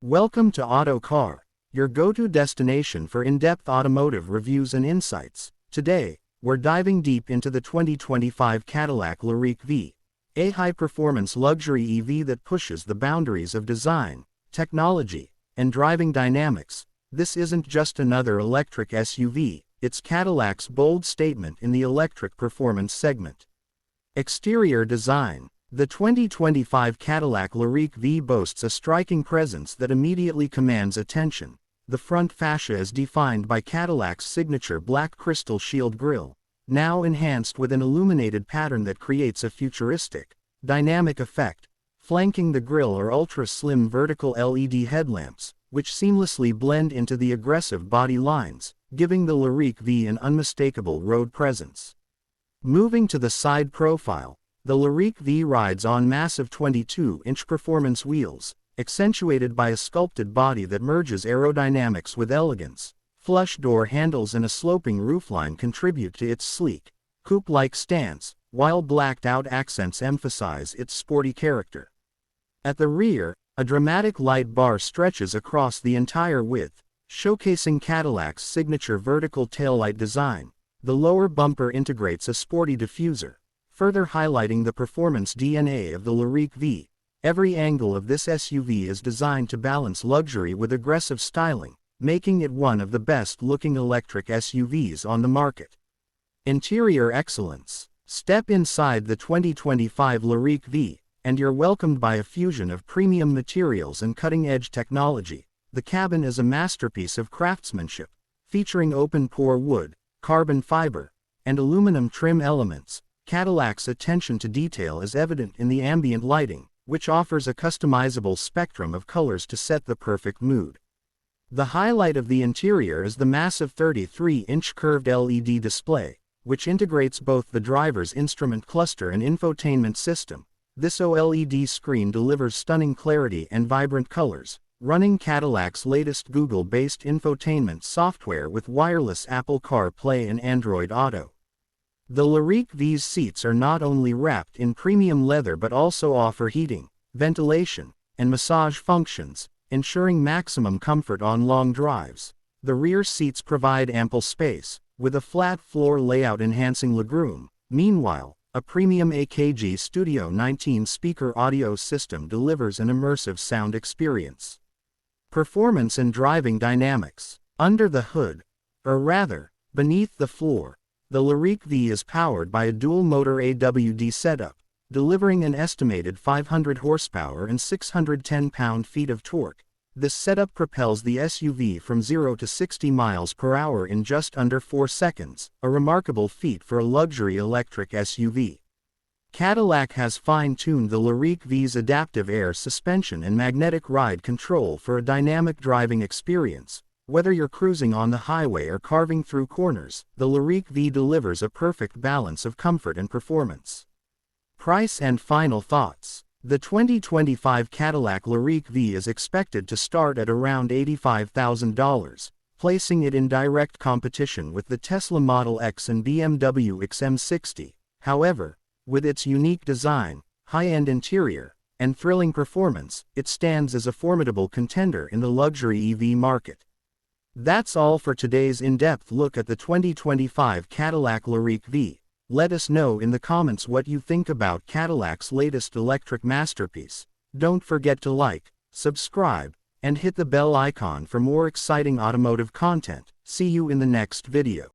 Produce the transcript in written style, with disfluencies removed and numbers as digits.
Welcome to Auto Car, your go-to destination for in-depth automotive reviews and insights. Today, we're diving deep into the 2025 Cadillac Lyriq V, a high-performance luxury EV that pushes the boundaries of design, technology, and driving dynamics. This isn't just another electric SUV, it's Cadillac's bold statement in the electric performance segment. Exterior design. The 2025 Cadillac Lyriq V boasts a striking presence that immediately commands attention. The front fascia is defined by Cadillac's signature black crystal shield grille, now enhanced with an illuminated pattern that creates a futuristic, dynamic effect. Flanking the grille are ultra-slim vertical LED headlamps, which seamlessly blend into the aggressive body lines, giving the Lyriq V an unmistakable road presence. Moving to the side profile, the Lyriq V rides on massive 22-inch performance wheels, accentuated by a sculpted body that merges aerodynamics with elegance. Flush door handles and a sloping roofline contribute to its sleek, coupe-like stance, while blacked-out accents emphasize its sporty character. At the rear, a dramatic light bar stretches across the entire width, showcasing Cadillac's signature vertical taillight design. The lower bumper integrates a sporty diffuser, further highlighting the performance DNA of the Lyriq V. Every angle of this SUV is designed to balance luxury with aggressive styling, making it one of the best-looking electric SUVs on the market. Interior excellence. Step inside the 2025 Lyriq V, and you're welcomed by a fusion of premium materials and cutting-edge technology. The cabin is a masterpiece of craftsmanship, featuring open-pore wood, carbon fiber, and aluminum trim elements. Cadillac's attention to detail is evident in the ambient lighting, which offers a customizable spectrum of colors to set the perfect mood. The highlight of the interior is the massive 33-inch curved LED display, which integrates both the driver's instrument cluster and infotainment system. This OLED screen delivers stunning clarity and vibrant colors, running Cadillac's latest Google-based infotainment software with wireless Apple CarPlay and Android Auto. The Lyriq V's seats are not only wrapped in premium leather but also offer heating, ventilation, and massage functions, ensuring maximum comfort on long drives. The rear seats provide ample space, with a flat floor layout enhancing legroom. Meanwhile, a premium AKG Studio 19 speaker audio system delivers an immersive sound experience. Performance and driving dynamics. Under the hood, or rather, beneath the floor, the Lyriq V is powered by a dual-motor AWD setup, delivering an estimated 500 horsepower and 610 pound-feet of torque. This setup propels the SUV from 0 to 60 miles per hour in just under 4 seconds, a remarkable feat for a luxury electric SUV. Cadillac has fine-tuned the Lyriq V's adaptive air suspension and magnetic ride control for a dynamic driving experience. Whether you're cruising on the highway or carving through corners, the Lyriq V delivers a perfect balance of comfort and performance. Price and final thoughts. The 2025 Cadillac Lyriq V is expected to start at around $85,000, placing it in direct competition with the Tesla Model X and BMW XM60. However, with its unique design, high-end interior, and thrilling performance, it stands as a formidable contender in the luxury EV market. That's all for today's in-depth look at the 2025 Cadillac Lyriq V. Let us know in the comments what you think about Cadillac's latest electric masterpiece. Don't forget to like, subscribe, and hit the bell icon for more exciting automotive content. See you in the next video.